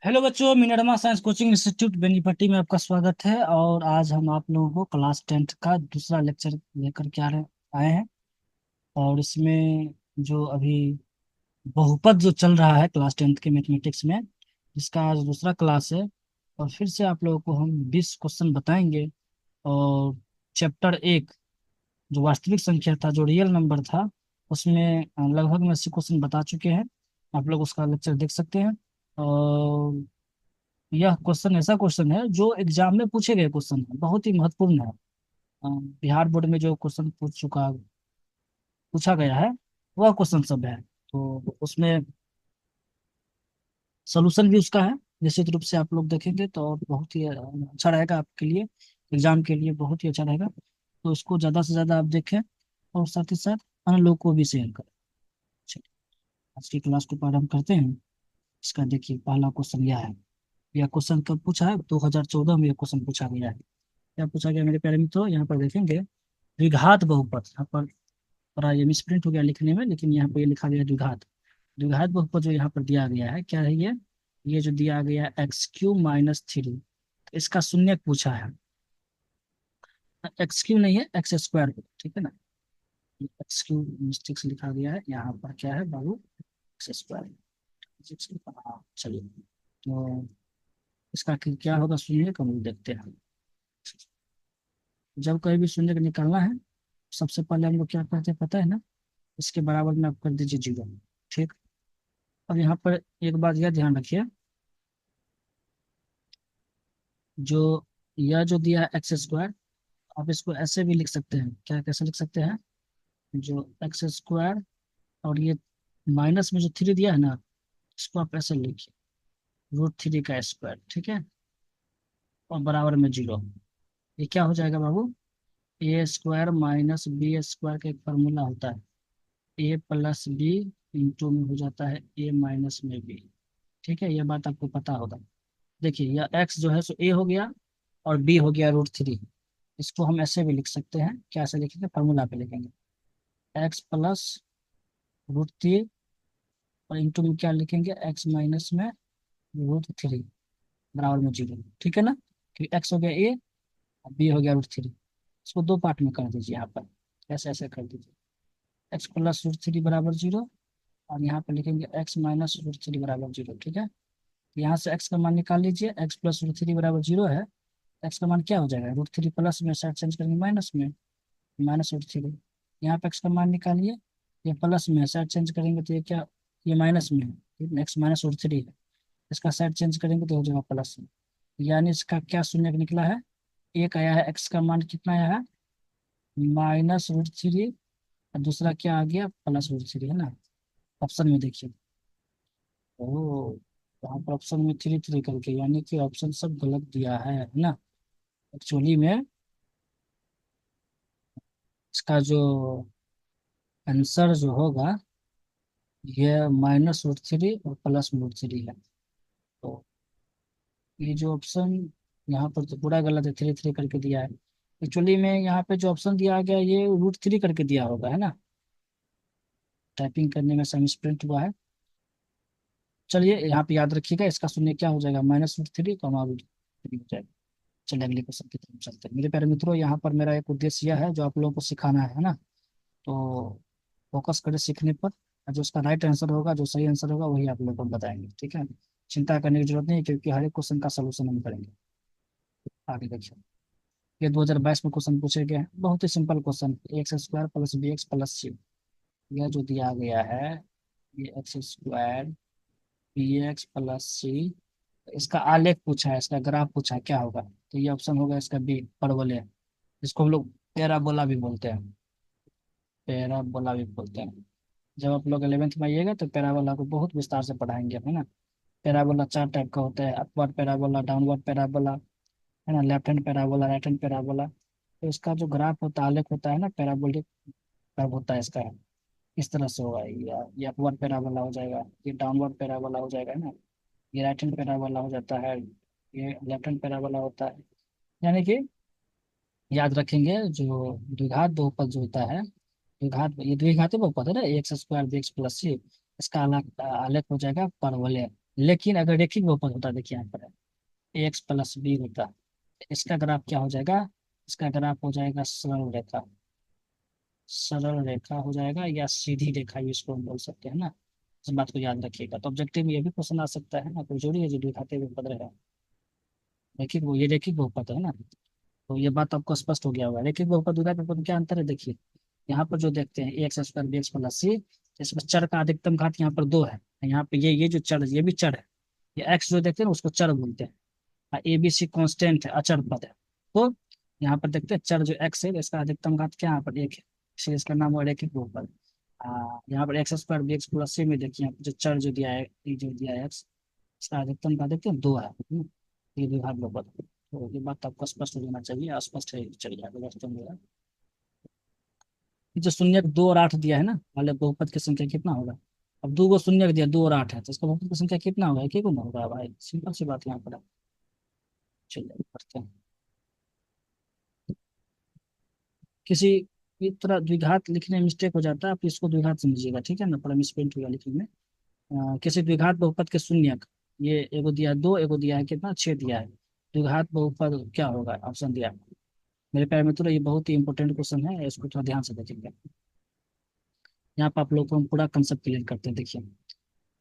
Hello बच्चों, मिनरमा science coaching institute Benipatti में आपका स्वागत है। और आज हम आप लोगों को क्लास 10th का दूसरा लेक्चर लेकर के आए हैं। और इसमें जो अभी बहुपद जो चल रहा है क्लास 10th के मैथमेटिक्स में, इसका आज दूसरा क्लास है। और फिर से आप लोगों को हम 20 क्वेश्चन बताएंगे। और चैप्टर 1 जो वास्तविक संख्या था, जो रियल नंबर था, उसमें लगभग में 80 क्वेश्चन बता चुके हैं। आप लोग उसका लेक्चर देख सकते हैं। और यह क्वेश्चन ऐसा क्वेश्चन है जो एग्जाम में पूछे गए क्वेश्चन है, बहुत ही महत्वपूर्ण है। बिहार बोर्ड में जो क्वेश्चन पूछा गया है, वह क्वेश्चन सब है। तो उसमें सोल्यूशन भी उसका है। निश्चित रूप से आप लोग देखेंगे तो और बहुत ही अच्छा रहेगा आपके लिए, एग्जाम के लिए बहुत ही अच्छा रहेगा। तो इसको ज़्यादा से ज़्यादा आप देखें और साथ ही साथ अन्य लोग को भी शेयर करें। चलिए, आज की क्लास को प्रारंभ करते हैं। इसका देखिए, पहला क्वेश्चन यह है। यह क्वेश्चन कब पूछा है? 2014 में यह क्वेश्चन पूछा गया है। क्या पूछा गया मेरे प्यारे मित्रों? यहाँ पर देखेंगे, द्विघात बहुपद। यहाँ पर थोड़ा ये मिसप्रिंट हो गया लिखने में, लेकिन यहाँ पर ये लिखा गया है द्विघात। द्विघात बहुपद जो यहाँ पर दिया गया है, क्या है ये जो दिया गया है x³ - 3, इसका शून्यक पूछा है। x³ नहीं है, x²। ठीक है ना? x³ मिस्टेक से लिखा गया है, यहाँ पर क्या है बाबू? x²। हाँ, चलिए। तो इसका क्या होगा शून्यक, हम लोग देखते हैं। जब कहीं भी शून्यक निकालना है, सबसे पहले हम लोग क्या करते हैं पता है ना? इसके बराबर में आप कर दीजिए 0। ठीक। अब यहाँ पर एक बात यह ध्यान रखिए, जो यह जो दिया है x², आप इसको ऐसे भी लिख सकते हैं। क्या कैसे लिख सकते हैं? जो x², और ये माइनस में जो 3 दिया है ना, इसको आप ऐसे लिखिए, √3 का स्क्वायर। ठीक है। और बराबर में 0। ये क्या हो जाएगा बाबू? a² - b² का एक फार्मूला होता है, a+b इंटू में हो जाता है a-b। ठीक है, यह बात आपको पता होगा। देखिए, यह x जो है सो a हो गया, और b हो गया √3। इसको हम ऐसे भी लिख सकते हैं। क्या ऐसे लिखेंगे? फार्मूला पे लिखेंगे, x+√3, और इंटू में क्या लिखेंगे? x - में √3 बराबर में 0। ठीक है ना? क्योंकि x हो गया a और b हो गया √3। इसको दो पार्ट में कर दीजिए। यहाँ पर ऐसे ऐसे कर दीजिए, x+√3 बराबर 0, और यहाँ पर लिखेंगे x - √3 बराबर 0। ठीक है। तो यहाँ से x का मान निकाल लीजिए। x+√3 बराबर 0 है। x का मान क्या हो जाएगा? √3 प्लस में साइड चेंज करेंगे माइनस में, -√3। यहाँ पे x का मान निकालिए। ये प्लस में है, साइड चेंज करेंगे तो ये क्या? ये माइनस में है। ठीक है, x -√3 है। इसका साइड चेंज करेंगे तो हो जाएगा प्लस में। यानी इसका क्या शून्य निकला है? एक आया है, x का मान कितना आया है? -√3। और दूसरा क्या आ गया? +√3, है ना? ऑप्शन में देखिए। ओ, यहाँ पर ऑप्शन में 3 3 करके, यानी कि ऑप्शन सब गलत दिया है ना? एक्चुअली में इसका जो आंसर जो होगा, ये -√3 और +√3 है। तो ये जो ऑप्शन यहाँ पर तो पूरा गलत है, 3 3 करके दिया है। एक्चुअली में यहाँ पे जो ऑप्शन दिया गया, ये √3 करके दिया होगा, है ना? टाइपिंग करने में सब मिसप्रिंट हुआ है। चलिए, यहाँ पे याद रखिएगा, इसका शून्य क्या हो जाएगा? -√3 √3 हो जाएगा। चलिए, अगले क्वेश्चन की तरफ चलते हैं। मेरे प्यारे मित्रों, यहाँ पर मेरा एक उद्देश्य यह है, जो आप लोगों को सिखाना है ना? तो फोकस करें सीखने पर, और जो उसका राइट आंसर होगा, जो सही आंसर होगा, वही आप लोगों को बताएंगे। ठीक है? चिंता करने की जरूरत नहीं है, क्योंकि हर एक क्वेश्चन का सोल्यूशन हम करेंगे। आगे देखिए, ये 2022 में क्वेश्चन पूछे गए हैं, बहुत ही simple question. x² + bx + c, यह जो दिया गया है, ये x² bx + c, इसका आलेख पूछा है, इसका ग्राफ पूछा है, क्या होगा? तो ये ऑप्शन होगा इसका बी, परवलय, जिसको हम लोग पैराबोला भी बोलते हैं। पैराबोला भी बोलते हैं। जब आप लोग 11th में आइएगा तो पैराबोला को बहुत विस्तार से पढ़ाएंगे, है ना? पैराबोला 4 टाइप का होता है, अपवर्ड पैराबोला, डाउनवर्ड पैराबोला, है ना? Left hand parabola, right hand parabola. तो इसका जो ग्राफ होता है, आलेख होता है ना, पैराबोलिक कर्व होता है इसका, इस तरह से होगा। ये अपवर्ड पैराबोला हो जाएगा, ये डाउनवर्ड पैराबोला हो जाएगा, है ना? ये राइट हैंड पैराबोला हो जाता है, ये लेफ्ट हैंड पैराबोला होता है। यानी कि याद रखेंगे, जो द्विघात बहुपद जो होता है, द्विघात, ये द्विघाती बहुपद है ना, x² bx + c, इसका आलेख आलेख हो जाएगा परवलय। लेकिन अगर रेखिक बहुपद होता, देखिए यहाँ पर ए एक्स प्लस बी होता, तो इसका ग्राफ क्या हो जाएगा, इसका ग्राफ हो जाएगा सरल रेखा, सरल रेखा हो जाएगा, या सीधी रेखा भी इसको हम बोल सकते हैं ना। इस बात को याद रखिएगा। तो ऑब्जेक्टिव में ये भी क्वेश्चन आ सकता है ना, कोई जरूरी है जो दिखाते हुए पद रहे। रेखिक वो ये रेखिक बहुपद है ना। तो ये बात आपको स्पष्ट हो गया होगा। रेखिक बहुपद द्विघात बहुपद में क्या अंतर है, देखिए यहाँ पर जो देखते हैं A X square B X plus C, इसमें चर का अधिकतम घात यहाँ पर दो है। यहाँ पे ये जो चर, ये भी चर है। ये एक्स जो देखते हैं ना, उसको चर बोलते हैं। ए बी सी कॉन्स्टेंट है, अचर पद है। तो यहाँ पर देखते हैं चर जो एक्स है, इसका अधिकतम घात क्या यहाँ पर एक है, इसलिए इसका नाम हुआ रेखिक बहुपद। यहाँ पर X square B X plus C में देखिए, यहाँ पर जो चर जो दिया है, ये जो दिया है एक्स, इसका अधिकतम घात देखते हैं दो है। ये द्विघात बहुपद है। तो ये बात आपको स्पष्ट हो जाना चाहिए, अस्पष्ट है चलिए आगे बढ़ते हैं। जो शून्य दो और आठ दिया है ना, वाले बहुपद की संख्या कितना होगा। अब दो गो शून्य दिया, दो और आठ है, तो इसका बहुपद की संख्या कितना होगा, एक ही गुना होगा भाई, सिंपल सी बात यहाँ पर है। चलिए बढ़ते हैं। किसी भी तरह द्विघात लिखने में मिस्टेक हो जाता है, आप इसको द्विघात समझिएगा, ठीक है ना, थोड़ा मिसप्रिंट हुआ लिखने में। किसी द्विघात बहुपद के शून्यक, ये एगो दिया है दो, एगो दिया है कितना, छह दिया है। द्विघात बहुपद क्या होगा, ऑप्शन दिया है। मेरे प्यारे मित्रों, ये बहुत ही इंपॉर्टेंट क्वेश्चन है, इसको थोड़ा ध्यान से देखेंगे। यहाँ पर आप लोग को हम पूरा कंसेप्ट क्लियर करते हैं, देखिए।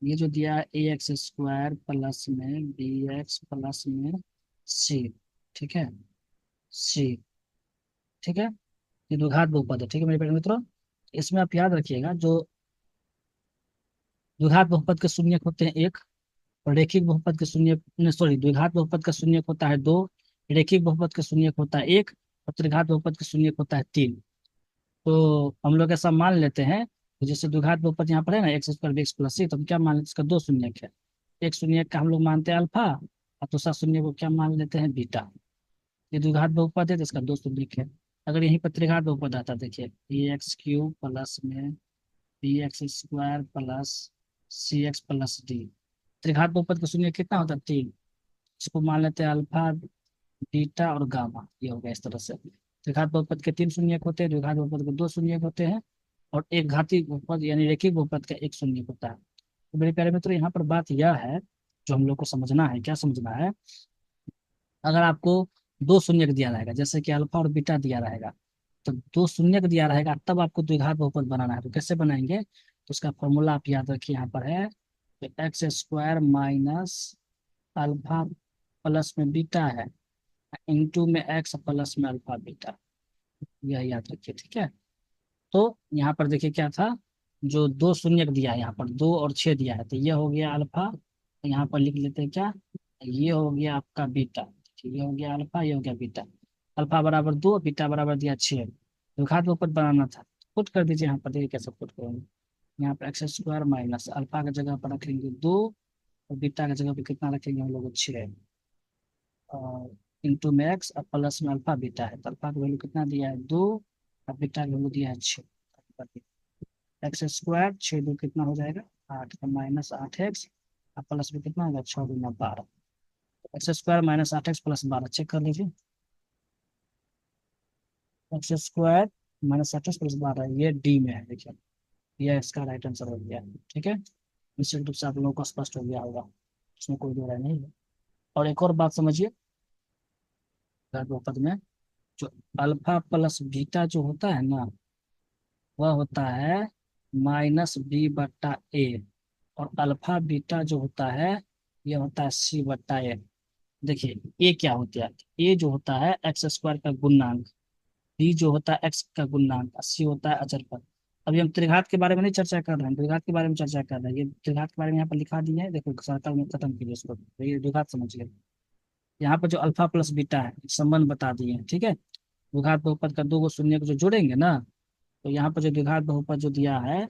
ये जो दिया है ए एक्स स्क्वायर प्लस में बी एक्स प्लस में सी, ठीक है, सी, ठीक है, ये द्विघात बहुपद है, ठीक है मेरे प्यारे मित्रों। इसमें आप याद रखिएगा, जो द्विघात बहुपद के शून्यक होते हैं एक, और रेखिक बहुपद के शून्य, सॉरी, द्विघात बहुपद का शून्यक होता है दो, रेखिक बहुपद का शून्यक होता है एक, और त्रिघात बहुपद का शून्यक होता है तीन। तो हम लोग ऐसा मान लेते हैं कि जैसे द्विघात बहुपद यहाँ पर है ना, X square B X plus C, तो हम क्या मान लेते हैं, इसका दो शून्यक है। एक शून्यक का हम लोग मानते हैं अल्फा, और दूसरा शून्य को क्या मान लेते हैं, बीटा। ये द्विघात बहुपद है, तो इसका दो शून्यक है। अगर यहीं पर त्रिघात बहुपद आता, देखिए ए एक्स क्यूब प्लस में बी एक्स स्क्वायर प्लस सी एक्स प्लस डी। त्रिघात बहुपद का शून्य कितना होता है, तीन। इसको मान लेते हैं अल्फा, बीटा और गामा, ये हो गया इस तरह से। त्रिघात बहुपद के तीन शून्यक होते हैं, द्विघात बहुपद के दो शून्यक होते हैं, और एक घाती बहुपद यानी रेखिक बहुपद का एक शून्यक होता है। तो मेरे प्यारे मित्रों, यहाँ पर बात यह है, जो हम लोग को समझना है, क्या समझना है, अगर आपको दो शून्यक दिया रहेगा, जैसे कि अल्फा और बीटा दिया रहेगा, तो दो शून्यक दिया रहेगा, तब आपको द्विघात बहुपद बनाना है। तो कैसे बनाएंगे, तो उसका फॉर्मूला आप याद रखिए, यहाँ पर है x square minus alpha plus में बीटा है, इंटू में एक्स प्लस में अल्फा बीटा, यह याद रखिए, ठीक है। तो यहाँ पर देखिए क्या था, जो दो शून्यक दिया है यहाँ पर, दो और छः दिया है, तो ये हो गया अल्फा, यहाँ पर लिख लेते हैं क्या, ये हो गया आपका बीटा, ठीक, ये हो गया अल्फा, ये हो गया बीटा। अल्फा बराबर दो, बीटा बराबर दिया छः, तो घात बहुपद बनाना था, पुट कर दीजिए यहाँ पर, देखिए कैसे पुट करेंगे। यहाँ पर एक्स स्क्वायर माइनस अल्फा की जगह पर रखेंगे दो, और बीटा की जगह पे कितना रखेंगे हम लोग, छः, और इंटू में एक्स और प्लस में अल्फा बीटा है, तो अल्फा का वैल्यू कितना दिया है, दो, और बीटा का वैल्यू दिया है छः। एक्स स्क्वायर छः दो कितना हो जाएगा, आठ, का माइनस आठ एक्स, और प्लस में कितना होगा, छः दूना बारह। एक्स स्क्वायर माइनस आठ एक्स प्लस बारह, चेक कर लीजिए। एक्स स्क्वायर माइनस आठ एक्स प्लस बारह, ये डी में है, देखिए ये इसका राइट आंसर हो गया, ठीक है। निश्चित रूप से आप लोगों को स्पष्ट हो गया होगा, इसमें कोई दो राय नहीं है। और एक और बात समझिए, बहुपद में जो अल्फा प्लस बीटा जो होता है ना, वह होता है माइनस बी बट्टा ए, और अल्फा बीटा जो होता है, ये होता है सी बट्टा ए। देखिए ए क्या होता है, ए जो होता है एक्स स्क्वायर का गुणनांक, बी जो होता है एक्स का गुणनांक, और सी होता है अचर पद। अभी हम त्रिघात के बारे में नहीं चर्चा कर रहे हैं, द्विघात के बारे में चर्चा कर रहे हैं। ये त्रिघात के बारे में यहाँ पर लिखा दिया है, देखो सर्कल में खत्म कीजिए इसको, तो ये द्विघात समझिए। यहाँ पर जो अल्फा प्लस बीटा है, संबंध बता दिए हैं, ठीक है। द्विघात बहुपद का दो गो शून्य को जो जोड़ेंगे ना, तो यहाँ पर जो द्विघात बहुपद जो दिया है,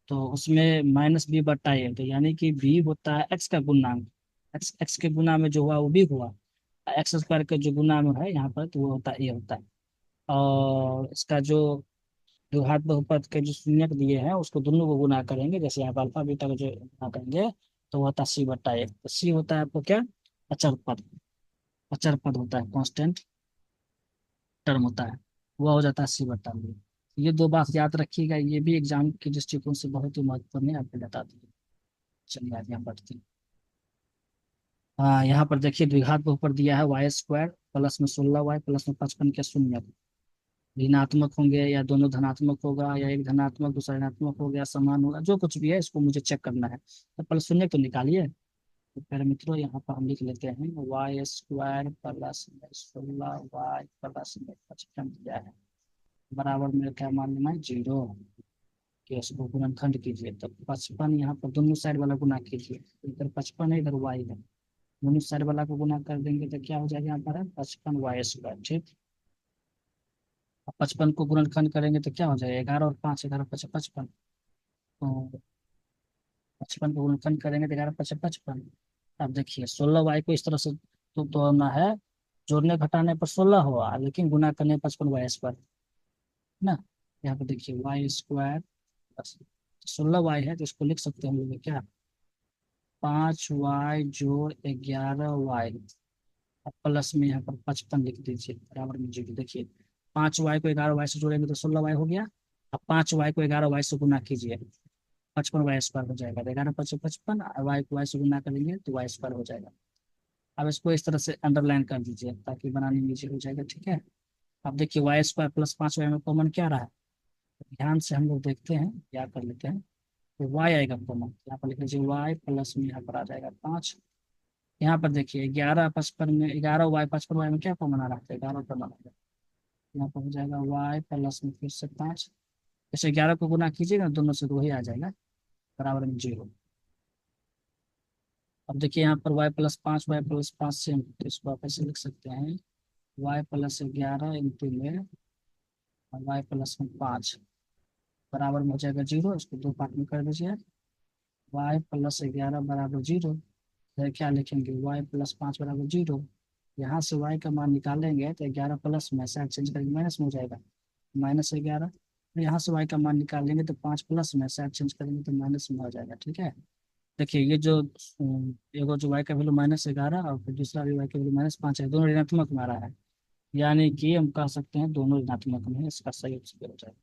तो उसमें माइनस बी बट्टा ए, तो यानी कि बी होता है एक्स का गुणनांक, एक्स एक्स के गुना में जो हुआ वो भी हुआ, एक्स स्क्वायर के जो गुना में है यहाँ पर, तो वो होता है ए होता है। और इसका जो द्विघात बहुपद के जो शून्यक दिए हैं, उसको दोनों को गुना करेंगे, जैसे यहाँ पर अल्फा बीटा को जो गुना करेंगे, तो वो होता है सी बट्टा ए। तो सी होता है आपको क्या, अचर पद, अचर पद होता है, कांस्टेंट टर्म होता है, वह हो जाता है सी बट्टा बी। ये दो बात याद रखिएगा, ये भी एग्जाम के दृष्टिकोण से बहुत ही महत्वपूर्ण है, आपको बता दीजिए। चलिए आगे हम बढ़ते हैं। हाँ, यहाँ पर देखिए द्विघात बहुपद दिया है वाई स्क्वायर प्लस में 16y प्लस में 55 के शून्य ऋणात्मक होंगे या दोनों धनात्मक होगा या एक धनात्मक दूसरा ऋणात्मक हो गया समान होगा, जो कुछ भी है इसको मुझे चेक करना है। तो पहले शून्य तो निकालिए। तो पहले मित्रों यहाँ पर हम लिख लेते हैं वाई स्क्वायर प्लस में 16y प्लस में 55 दिया है बराबर में क्या मान लेना है 0। कि इसको गुणनखंड कीजिए तो 55 यहाँ पर दोनों साइड वाला गुना कीजिए, इधर 55 है इधर वाई है, दोनों साइड वाला को गुना कर देंगे तो क्या हो जाएगा यहाँ पर है 55y स्क्वायर। ठीक। अब 55 को गुणनखंड करेंगे तो क्या हो जाएगा 11 और 5 11 5 55। तो 55 को गुणनखंड करेंगे तो 11 5 55। अब देखिए 16y को इस तरह से तो तोड़ना है, जोड़ने घटाने पर 16 हुआ लेकिन गुना करने पर 55y स्क्वायर ना। यहाँ पर देखिए वाई स्क्वायर 16y है तो इसको लिख सकते हैं हम लोग क्या 5y जोड़ 11y अब प्लस में यहाँ पर 55 लिख दीजिए बराबर में 0। देखिए 5y को 11y से जोड़ेंगे तो 16y हो गया। अब 5y को 11y से गुना कीजिए 55y स्क्वायर हो जाएगा। 11 5 55 वाई को वाई से गुना करेंगे तो y स्क्वायर हो जाएगा। अब इसको इस तरह से अंडरलाइन कर दीजिए ताकि बनाने में इजी हो जाएगा। ठीक है। अब देखिए y स्क्वायर प्लस 5y में कॉमन क्या रहा है, ध्यान से हम लोग देखते हैं क्या कर लेते हैं। तो y आएगा कॉमन, यहाँ पर लिख लीजिए y प्लस में यहाँ पर आ जाएगा 5। यहाँ पर देखिए 11 55 में 11y 55y में क्या कॉमन आ रहा है 11 कॉमन आ रहा है। यहाँ पर हो जाएगा y प्लस में फिर से 5। जैसे 11 को गुना कीजिएगा दोनों से तो वही आ जाएगा बराबर में 0। अब देखिए यहाँ पर y+5 से तो इसको आप ऐसे लिख सकते हैं y+11 इंटू में y+5 बराबर में हो जाएगा 0। इसको दो पार्ट में कर दीजिए y+11 बराबर 0। फिर क्या लिखेंगे y+5 बराबर 0। यहाँ से y का मान निकालेंगे तो 11 प्लस में साइड चेंज करके माइनस में हो जाएगा -11। यहाँ से y का मान निकालेंगे तो 5 प्लस में साइड चेंज करेंगे तो माइनस में हो जाएगा। ठीक है। देखिए ये जो एगो जो y का वैल्यू -11 और फिर दूसरा भी y का वैल्यू -5 है, दोनों ऋणात्मक में आ रहा है, यानी कि हम कह सकते हैं दोनों ऋणात्मक में है, इसका सही उत्तर हो जाएगा।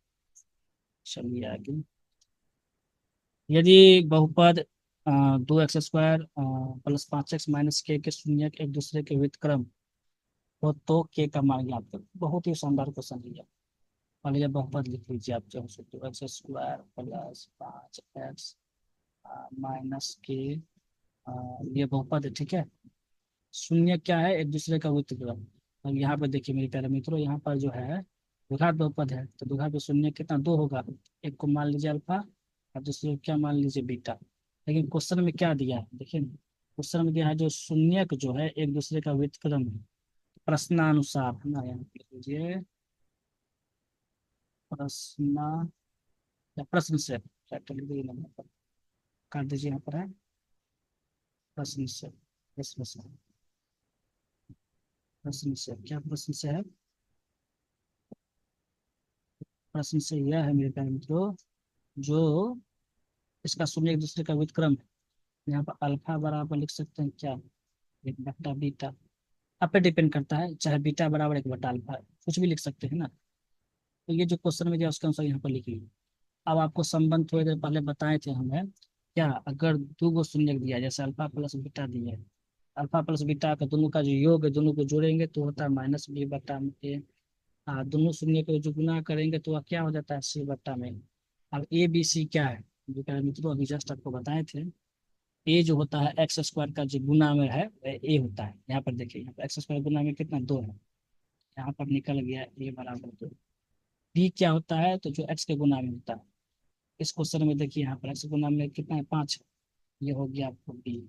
चलिए आगे। यदि बहुपद 2x² प्लस 5x माइनस के शून्य एक दूसरे के व्युत्क्रम हो तो के का मान ज्ञात करो। बहुत ही शानदार क्वेश्चन है। पहले ये बहुपद लिख लीजिए आप चाहो तो 2x² प्लस 5x माइनस के ये बहुपद है। ठीक है। शून्य क्या है एक दूसरे का व्युत्क्रम। अब यहाँ पर देखिए मेरे प्यारे मित्रों, यहाँ पर जो है द्विघात बहुपद है तो द्विघात में शून्य कितना दो होगा, एक को मान लीजिए अल्फा और दूसरे को क्या मान लीजिए बीटा। लेकिन क्वेश्चन में क्या दिया है देखिए, क्वेश्चन में दिया है जो शून्यक जो है एक दूसरे का व्युत्क्रम है प्रश्नानुसार है ना। यहाँ पे लिख लीजिए प्रश्न या प्रश्न से कैपिटल लिख नंबर पर काट दीजिए, यहाँ पर है प्रश्न से। प्रश्न से प्रश्न से क्या प्रश्न से है, प्रश्न से यह है मेरे प्यारे मित्रों जो इसका शून्य एक दूसरे का व्युत्क्रम है। यहाँ पर अल्फा बराबर लिख सकते हैं क्या 1/बीटा। आप पे डिपेंड करता है, चाहे बीटा बराबर 1/अल्फा कुछ भी लिख सकते हैं ना। तो ये जो क्वेश्चन में दिया उसके अनुसार यहाँ पर लिखिए। अब आपको संबंध थोड़ी देर पहले बताए थे हमें क्या, अगर दो गो शून्य दिया जैसे अल्फा प्लस बीटा दिया है, अल्फा प्लस बीटा का दोनों का जो योग है दोनों को जोड़ेंगे तो होता है -b/a। दोनों शून्य को जो गुना करेंगे तो वह क्या हो जाता है c/में। अब ए बी सी क्या है जो कि मित्रों अभी जस्ट आपको बताए थे। ए जो होता है x² का जो गुना में है वह ए होता है। यहाँ पर देखिए यहाँ पर x² गुना में कितना 2 है, यहाँ पर निकल गया ए बराबर 2। बी क्या होता है तो जो x के गुना में होता है। इस क्वेश्चन में देखिए यहाँ पर x गुना में कितना है 5, ये हो गया आपको बी।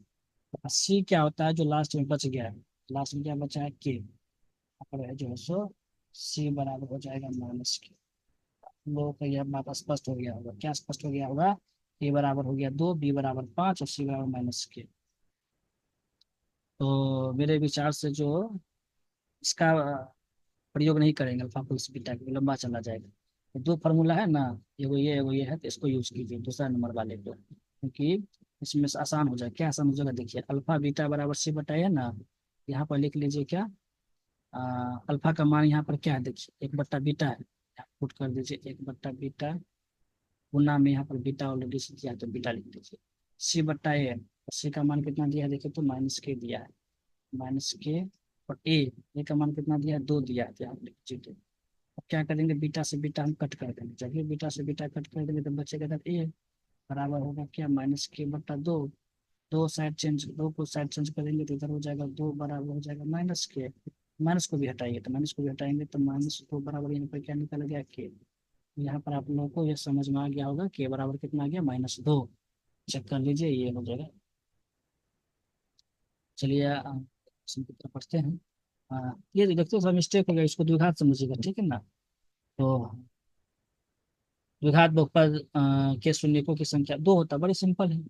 सी क्या होता है जो लास्ट में बच गया है, लास्ट में क्या बचा है के, यहाँ पर है जो है सो सी बराबर हो जाएगा -के। लोगों को यह बात स्पष्ट हो गया होगा, क्या स्पष्ट हो गया होगा, ए बराबर हो गया 2 बी बराबर 5 और सी बराबर -के। तो मेरे विचार से जो इसका प्रयोग नहीं करेंगे अल्फा प्लस बीटा के लंबा चला जाएगा। तो दो फार्मूला है ना, एगो ये है तो इसको यूज कीजिए दूसरा नंबर वाले को, क्योंकि इसमें से आसान हो जाए। क्या आसान हो जाएगा देखिए अल्फा बीटा बराबर सी बटा है ना, यहाँ पर लिख लीजिए क्या अल्फा का मान यहाँ पर क्या है देखिए 1/बीटा है, यहाँ पुट कर दीजिए 1/बीटा गुना में यहाँ पर बीटा ऑलरेडी किया तो बीटा लिख दीजिए। सी/ए सी का मान कितना दिया है देखिए, तो माइनस के दिया है, माइनस के। और ए का मान कितना दिया है, 2 दिया है, तो यहाँ पे लिख दीजिए 2। अब क्या करेंगे, बीटा से बीटा हम कट कर देंगे, जब भी बीटा से बीटा कट कर देंगे तो बचेगा तब ए बराबर होगा क्या, माइनस के बटा 2। दो साइड चेंज, दो को साइड चेंज करेंगे तो इधर हो जाएगा 2 बराबर हो जाएगा माइनस के। माइनस को भी हटाइए, तो माइनस को भी हटाएंगे तो -2 बराबर यहाँ पर क्या निकल गया के। यहाँ पर आप लोगों को ये समझ में आ गया होगा, के बराबर कितना आ गया, -2। चेक कर लीजिए, ये हो जाएगा। चलिए क्वेश्चन की तरफ पढ़ते हैं। ये देखते हो सब मिस्टेक हो गया, इसको द्विघात समझिएगा, ठीक है ना। तो द्विघात बहुपद के शून्यकों की संख्या 2 होता है, बड़ी सिंपल है।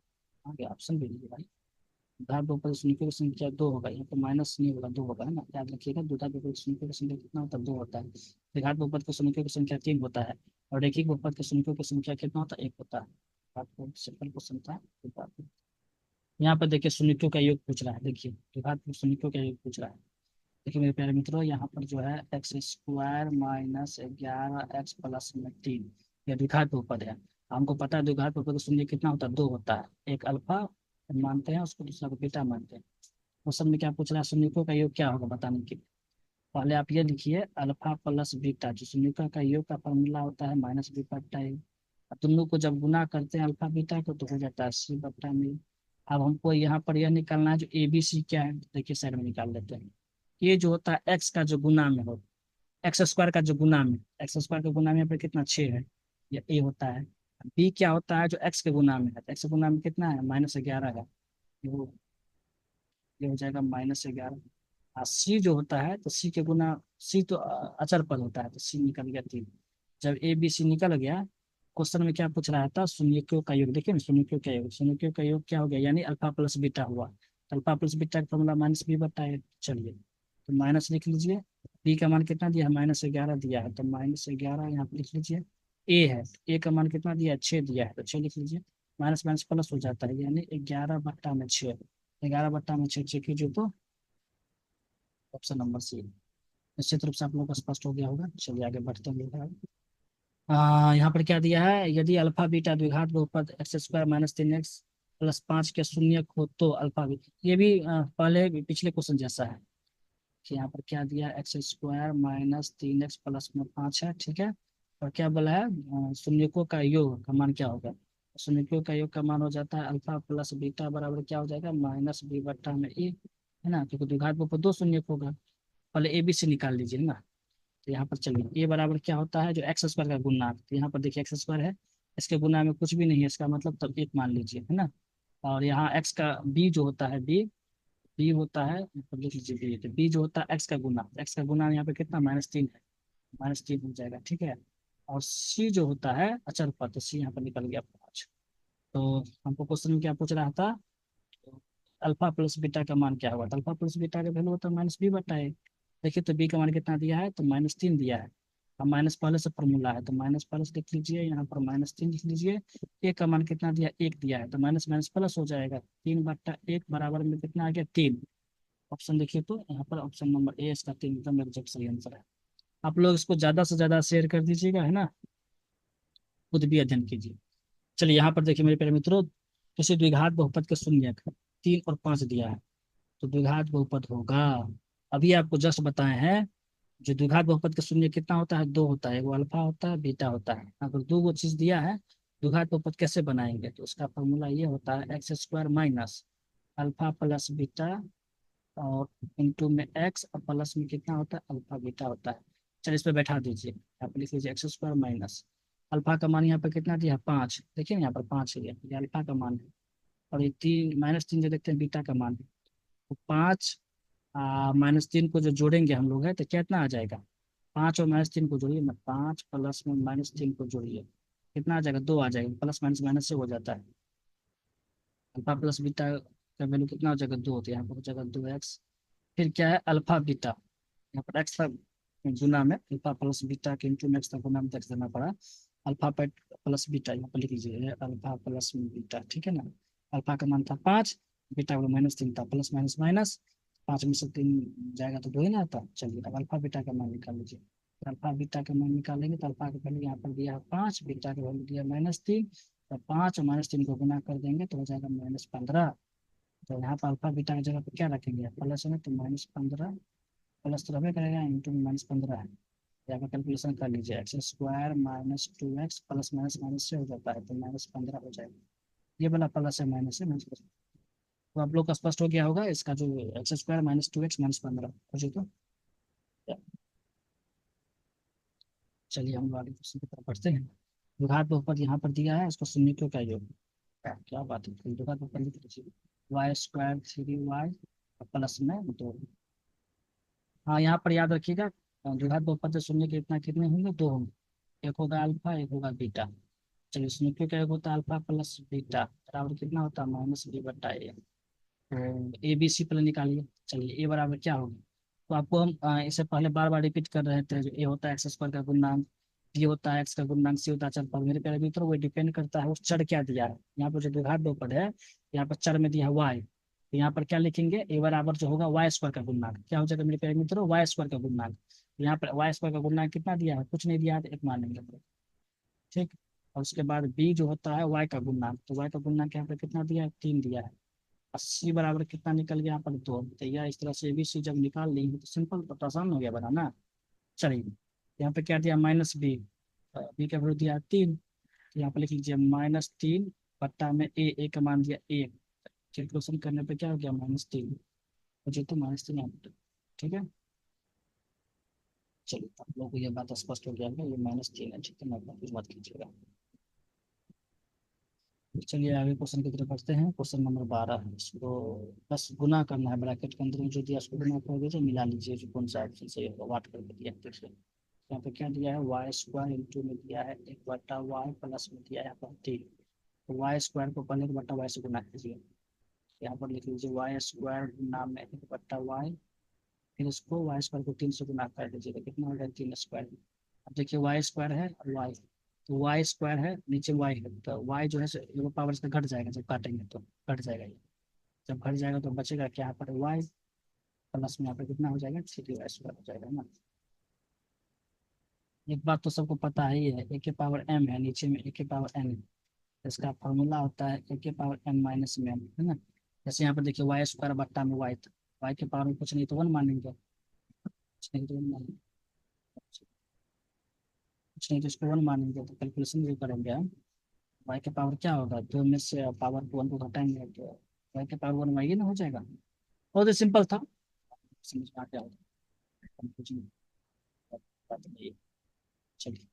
आगे ऑप्शन भी लीजिए भाई। द्विघात बहुपद शून्यकों की संख्या 2 होगा, यहाँ पर माइनस नहीं होगा, 2 होगा, है ना, याद रखिएगा। द्विघात बहुपद शून्यकों की संख्या कितना होता है, 2 होता है। द्विघात बहुपद के शून्यकों की संख्या 3 होता है, और रैखिक बहुपद के शून्यकों की संख्या कितना होता है, 1 होता है। आपको सिंपल क्वेश्चन था। यहाँ पर देखिए शून्यकों का योग पूछ रहा है, देखिए द्विघात शून्यकों का योग पूछ रहा है। देखिए मेरे प्यारे मित्रों, यहाँ पर जो है x² माइनस 11x+3, यह द्विघात बहुपद है। हमको पता है द्विघात बहुपद का शून्य कितना होता है, 2 होता है। एक अल्फा मानते हैं उसको, दूसरा को बीटा मानते हैं। क्वेश्चन में क्या पूछ रहा है, शून्यकों का योग क्या होगा बताने के लिए। पहले आप ये लिखिए, अल्फा प्लस बीटा, जो शून्यकों का योग का फॉर्मूला होता है -b/a। दोनों को जब गुना करते हैं अल्फा बीटा को, तो हो जाता है c/में। अब हमको यहाँ पर यह निकालना है जो ए बी सी क्या है, देखिए साइड में निकाल लेते हैं। ये जो होता है एक्स का जो गुना में हो, x² का जो गुना में, x² के गुना में यहाँ पर कितना 6 है, ये ए होता है। बी क्या होता है, जो एक्स के गुना में है, तो एक्स के गुना में कितना है, -11 है। ये ये हो जाएगा -11। और सी जो होता है, तो सी के गुना, सी तो अचर पद होता है, तो सी निकल गया 3। जब ए बी सी निकल गया, क्वेश्चन में क्या पूछ रहा था, शून्यकों का योग। देखिए ना, शून्यकों का योग, शून्यकों का योग क्या हो गया, यानी अल्फा प्लस बीटा हुआ, तो अल्फा प्लस बीटा का फॉर्मूला -b/a है। चलिए, तो माइनस लिख लीजिए। बी का मान कितना दिया है, -11 दिया है, तो -11 यहाँ पे लिख लीजिए। ए है, ए का मान कितना दिया है, 6 दिया है, तो 6 लिख लीजिए। माइनस माइनस प्लस हो जाता है, यानी 11/6। 11/6 चेक कीजिए तो ऑप्शन नंबर सी। निश्चित रूप से आप लोगों को स्पष्ट हो गया होगा। चलिए आगे बढ़ते हैं। यहाँ पर क्या दिया है, यदि अल्फा बीटा द्विघात बहुपद x² -3x+5 के शून्य हो तो अल्फा बीटा, ये भी पहले पिछले क्वेश्चन जैसा है कि यहाँ पर क्या दिया है, x² -3x+5 है, ठीक है। और क्या बोला है, शून्यकों का योग का मान क्या होगा। शून्यकों का योग का मान हो जाता है अल्फा प्लस बीटा बराबर क्या हो जाएगा, -b/a, है ना, क्योंकि द्विघात बहुपद 2 शून्य होगा। पहले ए बी से निकाल लीजिए ना। तो यहाँ पर चलिए, ए बराबर क्या होता है, जो x² का गुना, तो यहाँ पर देखिए x² है, इसके गुना में कुछ भी नहीं है, इसका मतलब तब 1 मान लीजिए, है ना। और यहाँ x का b जो होता है, बी होता है, मतलब लिख लीजिए बी, तो बी जो होता है एक्स का गुना, एक्स का गुना यहाँ पे कितना, -3 है, -3 हो जाएगा, ठीक है। और सी जो होता है अचर पद, तो सी यहाँ पर निकल गया 5। तो हमको क्वेश्चन में क्या पूछ रहा था, अल्फा प्लस बीटा का मान क्या होगा, तो अल्फा प्लस बीटा का वैल्यू होता है -b/a। देखिए तो बी का मान कितना दिया है, तो -3 दिया है। अब माइनस पहले से फॉर्मूला है, तो माइनस प्लस लिख लीजिए, यहाँ पर -3 लिख लीजिए। ए का मान कितना दिया, 1 दिया है, तो माइनस माइनस प्लस हो जाएगा, 3/1 बराबर में कितना आ गया, 3। ऑप्शन देखिए, तो यहाँ पर ऑप्शन नंबर ए इसका 3 एकदम एग्जैक्ट सही आंसर है। आप लोग इसको ज्यादा से ज्यादा शेयर कर दीजिएगा, है ना, खुद भी अध्ययन कीजिए। चलिए यहाँ पर देखिए मेरे प्यारे मित्रों, किसी द्विघात बहुपद के शून्य 3 और 5 दिया है, तो द्विघात बहुपद होगा, अभी आपको जस्ट बताए हैं, जो द्विघात बहुपद का शून्य कितना होता है, 2 होता है, वो अल्फा होता है, बीटा होता है। अगर 2 वो चीज दिया है, द्विघात बहुपद कैसे बनाएंगे, तो उसका फॉर्मूला ये होता है x² minus alpha plus beta, और इंटू में एक्स, और प्लस में कितना होता है, अल्फा बीटा होता है। चलिए इस पे बैठा दीजिए, यहाँ पे लिख लीजिए x² माइनस अल्फा का मान यहाँ पे कितना दिया है, 5, देखिए ना यहाँ पर 5 है, ये अल्फा का मान है। और ये 3 -3 जो देखते हैं बीटा का मान है, तो 5 -3 को जो जोड़ेंगे हम लोग है, तो कितना आ जाएगा, 5 और -3 को जोड़िए ना, 5 प्लस में -3 को जोड़िए, कितना आ जाएगा, 2 आ जाएगा, प्लस माइनस माइनस से हो जाता है। अल्फा प्लस बीटा का वैल्यू कितना हो जाएगा, 2 होता है, यहाँ पर हो जाएगा 2x। फिर क्या है, अल्फा बीटा, यहाँ पर एक्स का गुना में अल्फा प्लस बीटा के इंटू में एक्स का गुना में एक्स देना पड़ा। अल्फा प्लस बीटा यहाँ पर लिख लीजिए, अल्फा प्लस बीटा, ठीक है ना। अल्फा का मान था 5, बीटा का -3 था, प्लस माइनस माइनस, 5 में से 3 जाएगा तो 2 ही ना आता। चलिए अब अल्फा बीटा का मान निकाल लीजिए। तो अल्फा बीटा का मान निकालेंगे, तो अल्फा का वैल्यू यहाँ पर दिया है 5, बीटा का वैल्यू दिया -3, तो 5 और -3 को गुना कर देंगे तो हो जाएगा -15। तो यहाँ पर अल्फा बीटा की जगह पे क्या रखेंगे, प्लस है ना, तो -15 प्लस तो रहबे करेगा, इंटू -15 है। यहाँ पे कैलकुलेशन कर लीजिए, x² -2x plus minus minus से हो जाता है, तो -15 हो जाएगा। ये वाला प्लस है, माइनस है, माइनस। तो आप लोग का स्पष्ट हो गया होगा इसका जो x² -2x -15 हो तो। चलिए हम आगे क्वेश्चन की तरफ बढ़ते हैं। द्विघात बहुपद यहाँ पर दिया है, इसको शून्य क्यों का योग। क्या बात है, तो द्विघात बहुपद लिख लीजिए, y² 3y प्लस में 2। हाँ यहाँ पर याद रखिएगा, द्विघात बहुपद से शून्य के इतना कितने होंगे, दो होंगे, एक होगा अल्फा, एक होगा बीटा। चलिए शून्य क्यों का योग होता है अल्फा प्लस बीटा बराबर कितना होता है, -b/a। तो ए बी सी प्लस निकालिए। चलिए ए बराबर क्या होगा, तो आपको हम इसे पहले बार बार रिपीट कर रहे थे, जो ए होता है x² का गुणनांक, बी होता है एक्स का गुणनांक, सी होता है चर पर। मेरे प्यारे मित्रों वो डिपेंड करता है उस चर क्या दिया है। यहाँ पर जो द्विघात बहुपद है, यहाँ पर चर में दिया है y, तो यहाँ पर क्या लिखेंगे, ए बराबर जो होगा y² का गुणनांक, क्या हो जाएगा मेरे प्यारे मित्रों, y² का गुणनांक। तो यहाँ पर y² का गुणनांक कितना दिया है, कुछ नहीं दिया है, तो एक मान लेंगे। ठीक। और उसके बाद बी जो होता है y का गुणनांक, तो y का गुणनांक यहाँ पर कितना दिया है, 3 दिया है। 80 बराबर कितना निकल गया, यहाँ पर 2। तो यह इस तरह से ABC जब निकाल ली तो सिंपल, तो आसान हो गया बनाना। चलिए यहाँ पे क्या दिया, -b, बी का वैल्यू दिया 3, तो यहाँ पे लिख लीजिए -3 बट्टा में ए का मान दिया 1। कैलकुलेशन करने पे क्या हो गया, -3, मुझे तो -3 यहाँ पे। ठीक है। चलिए आप लोगों को ये बात स्पष्ट हो गया है, ये -3 है, ठीक है ना, कुछ मत कीजिएगा। चलिए आगे क्वेश्चन की तरफ बढ़ते हैं। क्वेश्चन नंबर 12 है, इसको बस गुना करना है, ब्रैकेट के अंदर में जो दिया उसको गुना कर दीजिए, मिला लीजिए जो कौन सा ऑप्शन सही होगा, वाट करके दिया है, ठीक है। यहाँ पे क्या दिया है, y² इंटू में दिया है 1/y प्लस में दिया है यहाँ पर 3। तो y² को पहले 1/y से गुना कीजिए। यहाँ पर लिख लीजिए y² गुना में 1/y, फिर इसको y² को 3 से गुना कर दीजिए, तो कितना हो जाएगा, 3²। अब देखिए y² है और y, तो y² है, नीचे y है, तो y जो है ये पावर इसका घट जाएगा, जब काटेंगे तो घट जाएगा ये। जब घट जाएगा तो बचेगा क्या, यहाँ पर y प्लस में यहाँ पर कितना हो जाएगा, 3y² हो जाएगा ना। एक बात तो सबको पता ही है, a के पावर m है, नीचे में a के पावर n है, इसका फॉर्मूला होता है a के पावर m माइनस में m, है ना। जैसे यहाँ पर देखिए y² बट्टा में y, था y के पावर में कुछ नहीं तो 1 मानेंगे, कुछ नहीं तो 1 मानेंगे, कुछ नहीं तो इसको 1 मानेंगे, तो कैलकुलेशन जो करेंगे हम, y के पावर क्या होगा, 2 में से पावर 1 को घटाएंगे तो y के पावर 1 y ना हो जाएगा। बहुत ही सिंपल था, समझ में आ गया होगा, कुछ नहीं, बात नहीं है। चलिए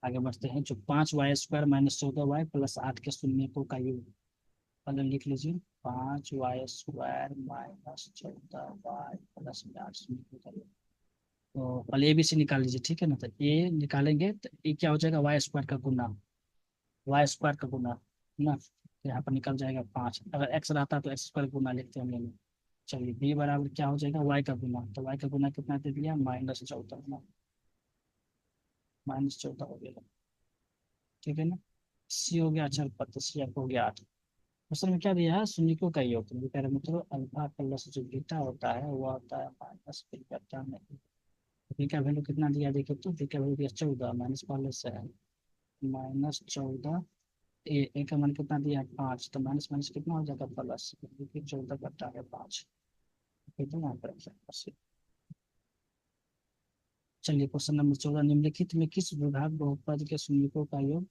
आगे बढ़ते हैं, जो 5y² -14y प्लस 8 के शून्यकों का योग, पहले लिख लीजिए, 5y² -14y प्लस 8 शून्यकों का योग। तो पहले ABC निकाल लीजिए, ठीक है ना, तो ए निकालेंगे तो ए क्या हो जाएगा, y² का गुना, y² का गुना ना, तो यहाँ पर निकल जाएगा 5, अगर x रहता तो x² गुना लिखते हम लोग। चलिए b बराबर क्या हो जाएगा, y का गुना, तो y का गुना कितना दे दिया, -14 ना, -14 हो गया, ठीक है ना। सी हो गया अच्छा पद, तो सी आपको हो गया 8। क्वेश्चन में क्या दिया है, शून्यकों का योग, तो मेरे प्यारे मित्रों अल्फा प्लस जो बीटा होता है वो होता है -b में। बी का वैल्यू कितना दिया देखिए, तो बी का वैल्यू दिया 14, माइनस पहले से है, -14। ए का मान कितना दिया है, 5, तो माइनस माइनस कितना हो जाएगा, प्लस, क्योंकि 14 बटा है 5, कितना यहाँ पर है। चलिए क्वेश्चन नंबर 14, निम्नलिखित में किस विभाग बहुपद के शून्यकों का योग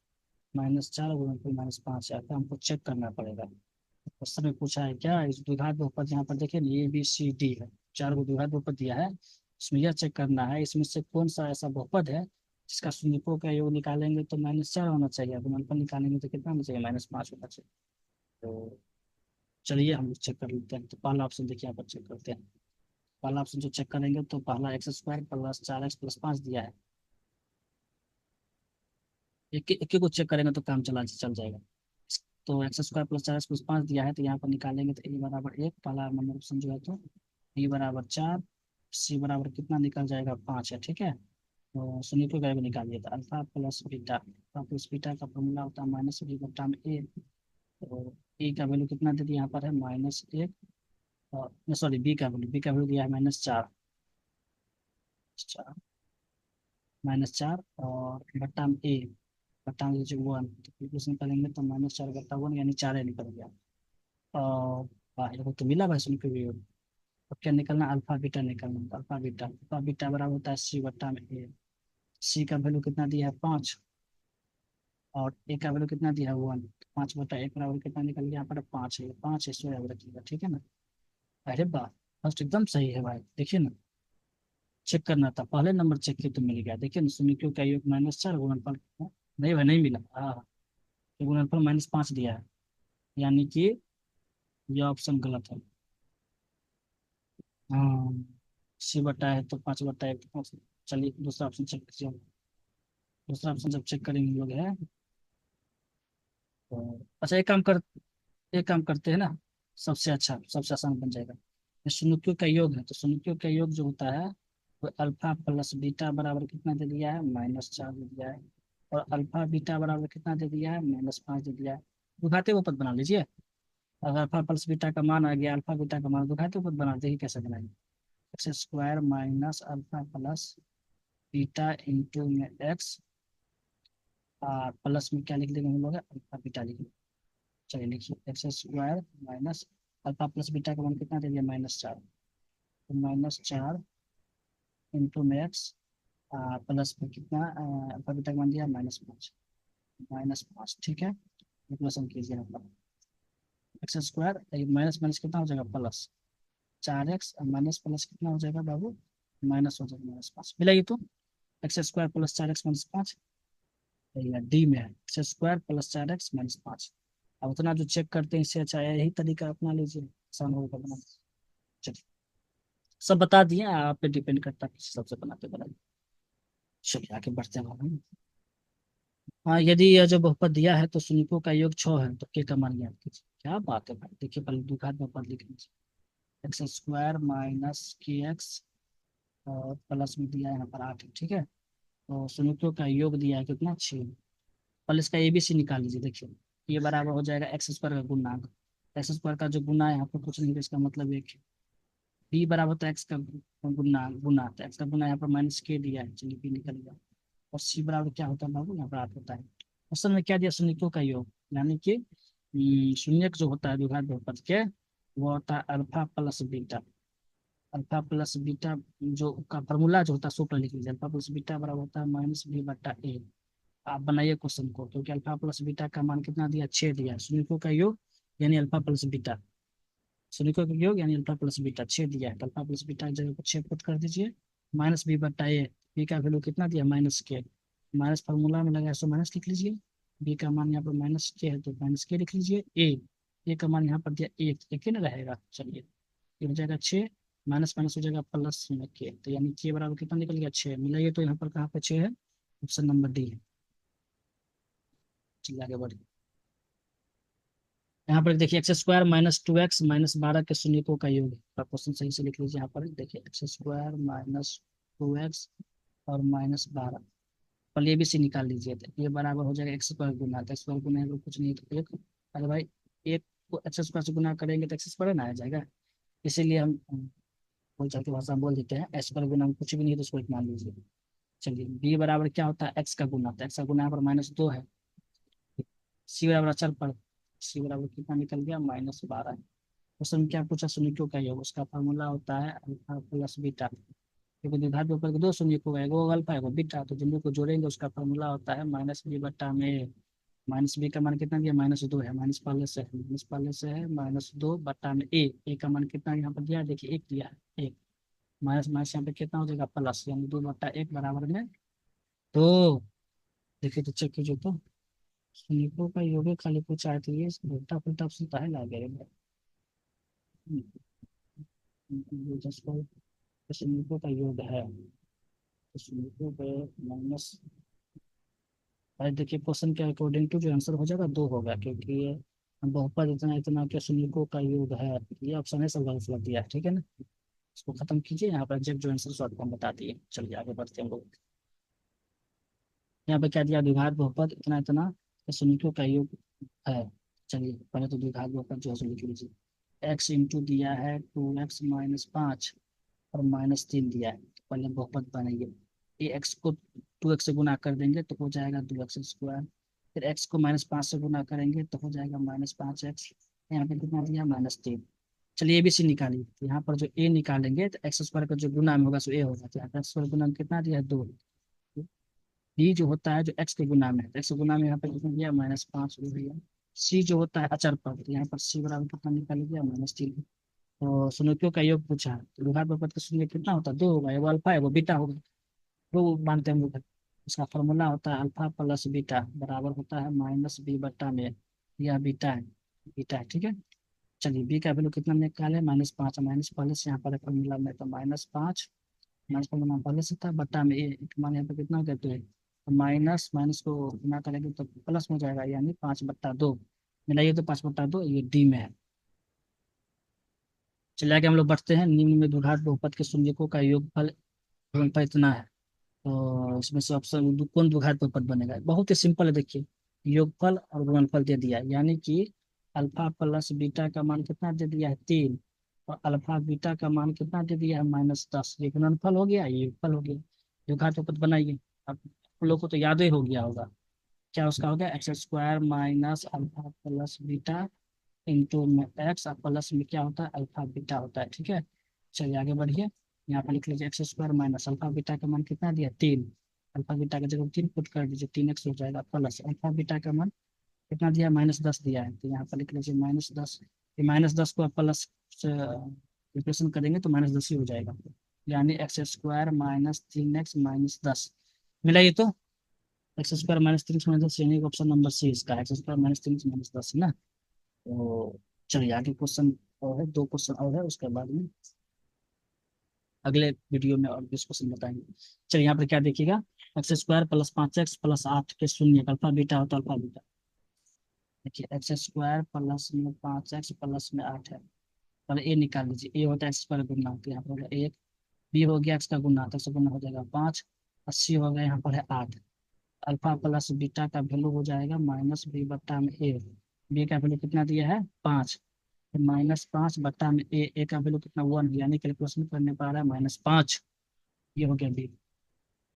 -4 गुणनफल -5 है, तो हमको चेक करना पड़ेगा। क्वेश्चन में पूछा है क्या, इस द्विघात बहुपद यहाँ पर देखिए ABCD है, 4 को द्विघात बहुपद दिया है, इसमें यह चेक करना है इसमें से कौन सा ऐसा बहुपद है जिसका शून्यकों का योग निकालेंगे तो -4 होना चाहिए, गुणनफल निकालेंगे तो कितना होना चाहिए, -5 होना चाहिए। तो चलिए हम लोग चेक कर लेते हैं, तो पहला ऑप्शन देखिए यहाँ पर चेक करते हैं। पहला ऑप्शन जो चेक करेंगे तो पहला x² प्लस 4x प्लस 5 दिया है, एक को चेक करेंगे तो काम चल जाएगा। तो x² प्लस 4x प्लस 5 दिया है, तो यहाँ पर निकालेंगे तो a बराबर 1, पहला नंबर ऑप्शन जो है, तो b बराबर 4, c बराबर कितना निकल जाएगा, 5 है, ठीक है। तो शून्य का भी निकालिए, तो alpha plus beta, alpha plus beta का फॉर्मूला होता है -b/a। तो ए का वैल्यू कितना दे दिया यहाँ पर है, -1, और सॉरी बी का वैल्यू दिया है -4, 4 और बट्टा में ए, बट्टा में लीजिए 1, तो कैलकुलेशन करेंगे तो -4 बट्टा 1 यानी 4 निकल गया। और भाई को तो मिला भाई सुन के भी। अब क्या निकलना, अल्फा बीटा निकलना, अल्फा बीटा बराबर होता है सी बट्टा में ए। सी का वैल्यू कितना दिया है 5, और ए का वैल्यू कितना दिया है 1। 5/1 बराबर कितना निकल गया यहाँ पर, 5 है, 5 इसको याद रखिएगा, ठीक है ना। अरे वाह, फर्स्ट एकदम सही है भाई, देखिए ना। चेक करना था, पहले नंबर चेक किया तो मिल गया, देखिए ना, शून्य क्यों का योग -4 गुणनफल। नहीं भाई नहीं मिला, हाँ। ये गुणनफल -5 दिया है, यानी कि ये ऑप्शन गलत है। हाँ, सी बटा है तो 5/1 तो 5। चलिए दूसरा ऑप्शन चेक कीजिए। दूसरा ऑप्शन जब चेक करेंगे हम लोग है तो अच्छा, एक काम करते हैं ना, सबसे अच्छा सबसे आसान बन जाएगा। ये शून्यों का योग है, तो शून्यों का योग जो होता है वो अल्फा प्लस बीटा बराबर कितना दे दिया है, -4 दे दिया है। और अल्फा बीटा बराबर कितना दे दिया है, -5 दे दिया है। दुघाते हुए पद बना लीजिए। अगर अल्फा प्लस बीटा का मान आ गया, अल्फा बीटा का मान दुघाते हुए पद बना देखिए कैसे बनाएंगे। x² minus alpha plus beta into में एक्स, प्लस में क्या लिख देंगे हम लोग, अल्फा बीटा लिख। चलिए लिखिए, x² minus alpha plus beta का मान कितना दे दिया, -4। तो -4 इंटू में एक्स, प्लस में कितना, अल्फा बीटा का मान दिया -5। -5 ठीक है, प्लस हम कीजिए यहाँ पर। x² माइनस माइनस कितना हो जाएगा, प्लस 4x, माइनस प्लस कितना हो जाएगा बाबू, माइनस हो जाएगा, -5 मिला ये तो। x² प्लस 4x -5, डी में है x² + 4x - 5। अब उतना जो चेक करते हैं, इससे अच्छा यही तरीका अपना लीजिए, आसान होगा बना। चलिए, सब बता दिए, आप पे डिपेंड करता है किस सबसे बनाते बनाइए। चलिए आगे बढ़ते हैं हम। हाँ, यदि यह जो बहुपद दिया है तो शून्यों का योग 6 है, तो के का मान ज्ञात कीजिए। क्या बात है भाई, देखिए पहले द्विघात बहुपद लिख लीजिए। x² माइनस के एक्स, और प्लस में दिया है यहाँ पर 8, ठीक है। तो शून्यों का योग दिया है कितना, 6। पहले इसका एबीसी निकाल लीजिए, देखिए। ये बराबर हो जाएगा x² का गुणांक। x² का जो गुना है यहाँ पर कुछ नहीं है, इसका मतलब एक है। b बराबर होता है x का गुना गुना, तो x का गुना यहाँ पर -k दिया है, चलिए b निकल गया। और c बराबर क्या होता है बाबू, यहाँ पर 8 होता है। क्वेश्चन में क्या दिया, शून्यों का योग, यानी कि शून्यक जो होता है द्विघात बहुपद के, वो होता है alpha plus beta. Alpha plus beta जो का फॉर्मूला जो होता है सूत्र लिख लीजिए, अल्फा प्लस बीटा बराबर होता है -b/a। आप बनाइए क्वेश्चन को, क्योंकि अल्फा प्लस बीटा का मान कितना दिया, 6 दिया। शून्यों का योग यानी अल्फा प्लस बीटा, शून्यों का योग यानी अल्फा प्लस बीटा 6 दिया है, तो अल्फा प्लस बीटा की जगह पर 6 पुट कर दीजिए। -b/a, बी का वैल्यू कितना दिया, -k। माइनस फार्मूला में लगा सो माइनस लिख लीजिए। बी का मान यहाँ पर -k है, तो -k लिख लीजिए। ए का मान यहाँ पर दिया 1, एक ही ना रहेगा, चलिए। ये हो जाएगा 6, माइनस माइनस हो जाएगा प्लस में के, तो यानी के बराबर कितना निकल गया, 6 मिलाइए, तो यहाँ पर कहाँ पे 6 है, ऑप्शन नंबर डी है। चलिए आगे बढ़िए। यहाँ पर देखिए x² -2x - 12 के शून्यकों का योग है। क्वेश्चन सही से लिख लीजिए, यहाँ पर देखिए x² -2x और -12। पहले भी सी निकाल लीजिए, तो ये बराबर हो जाएगा x² गुना, तो x² गुना है तो कुछ नहीं, तो एक। अरे भाई, एक को x² से गुना करेंगे तो x² ना आ जाएगा। इसीलिए हम बोल चाल की भाषा में बोल देते हैं, x² गुना में कुछ भी नहीं है तो उसको एक मान लीजिए। चलिए, b बराबर क्या होता है, x का गुना, तो x का गुना यहाँ पर -2 है। सी बराबर अचर पर, सी बराबर कितना निकल गया, -12। क्वेश्चन क्या पूछा, शून्यों का योग, उसका फॉर्मूला होता है अल्फा प्लस बीटा। क्योंकि द्विघात के ऊपर के दो शून्य को, एगो अल्फा एगो बीटा, तो दोनों को जोड़ेंगे, उसका फॉर्मूला होता है -b/में। -b का मान कितना दिया, -2 है, माइनस पहले से है, -2/में ए का मान कितना यहाँ पर दिया है? देखिए 1 दिया है, 1। माइनस माइनस यहाँ पे कितना हो जाएगा, प्लस, यानी 2/1 बराबर में 2। देखिए तो चेक कीजिए तो, शून्यों का योग है, खाली पूछा है, तो ये उल्टा पुल्टा ऑप्शन तो है ना गया। शून्यों का योग है, तो शून्यों पे माइनस। भाई देखिए, क्वेश्चन के अकॉर्डिंग टू जो आंसर हो जाएगा 2 होगा, क्योंकि ये बहुपद इतना इतना के शून्यों का योग है, ये ऑप्शन है सब गलत लग दिया है, ठीक है ना। इसको खत्म कीजिए, यहाँ पर एग्जैक्ट जो आंसर सो आपको हम बता दिए। चलिए आगे बढ़ते हैं हम लोग। यहाँ पे क्या दिया, द्विघात बहुपद इतना इतना के शून्यों का योग है। चलिए पहले तो द्विघात बहुपद जो है सो लिख लीजिए। एक्स इंटू दिया है 2x -5 और -3 दिया है, तो पहले बहुपद बनाइए। ये एक्स को 2x से गुना कर देंगे तो हो जाएगा 2x²। फिर x को -5 से गुना करेंगे तो हो जाएगा -5x। यहाँ पे कितना दिया, -3। चलिए एबीसी निकालिए, तो यहाँ पर जो ए निकालेंगे तो एक्स स्क्वायर का जो गुना में होगा सो ए होगा, तो यहाँ पर एक्स स्क्वायर गुना में कितना दिया है, 2। बी जो होता है जो एक्स के गुना में है, तो एक्स के गुना में यहाँ पर कितना दिया, -5 हो गया। सी जो होता है अचर पद, तो यहाँ पर सी बराबर कितना निकाल दिया, -3। तो सुनोकियों का योग पूछा है, तो लोहार पद का शून्य कितना होता है, 2 होगा, वो अल्फा है वो बीटा होगा, वो मानते हैं हम लोग। उसका फॉर्मूला होता है अल्फा प्लस बीटा बराबर होता है -b/में, यह बीटा है, बीटा है, ठीक है। चलिए बी का वैल्यू कितना निकाले, -5, माइनस पहले से यहाँ पर फॉर्मूला में, तो -5, माइनस फॉर्मूला पहले से था, बट्टा में ए, मान यहाँ पे कितना हो गया, 2। तो माइनस माइनस को गुना करेंगे तो प्लस हो जाएगा, यानी 5/2 मिलाइए, तो 5/2 ये डी में है। चलिए आगे हम लोग बढ़ते हैं, निम्न में द्विघात बहुपद के शून्यकों का योगफल गुणनफल इतना है। तो इसमें से ऑप्शन कौन द्विघात बहुपद बनेगा, बहुत ही सिंपल है, देखिए योगफल और गुणनफल दे दिया है, यानी कि अल्फा प्लस बीटा का मान कितना दे दिया है, 3, और अल्फा बीटा का मान कितना दे दिया है, -10। ये गुणनफल हो गया, ये योगफल हो गया, द्विघात बहुपद बनाइए। अब आप लोग को तो याद ही हो गया होगा, क्या उसका हो गया, x² minus alpha plus beta into में एक्स, और प्लस में क्या होता है, अल्फा बीटा होता है, ठीक है। चलिए आगे बढ़िए, यहाँ पर लिख लीजिए x² माइनस अल्फा बीटा का मान कितना दिया, 3। अल्फा बीटा का जगह 3 पुट कर दीजिए, 3x हो जाएगा, प्लस अल्फा बीटा का मान कितना दिया, -10 दिया है, तो यहाँ पर लिख लीजिए -10। ये -10 को आप प्लस से रिप्लेसन करेंगे तो -10 ही हो जाएगा, यानी x² -3x -10 मिलाइए तो, x² -3x-10, यानी ऑप्शन नंबर सी इसका, x² -3x-10 है ना। तो चलिए आगे क्वेश्चन और है, 2 क्वेश्चन और है, उसके बाद में अगले वीडियो में और 20 क्वेश्चन बताएंगे। चलिए यहाँ पर क्या देखिएगा, x² +5x + 8 के शून्य का अल्फा बीटा होता है, अल्फा बीटा देखिए, x² प्लस में 5x प्लस में 8 है, पहले ए निकाल लीजिए, ए होता है x² गुना, तो यहाँ पर होगा 1, बी हो गया x का गुना, तो x गुना हो जाएगा 5, 80 हो गया, यहाँ पर है 8। अल्फा प्लस बीटा का वैल्यू हो जाएगा -b/ए, बी का वैल्यू कितना दिया है, 5, -5/ए, ए का वैल्यू कितना, 1, यानी कैलकुलेशन करने पर आ रहा है -5, ये हो गया बी।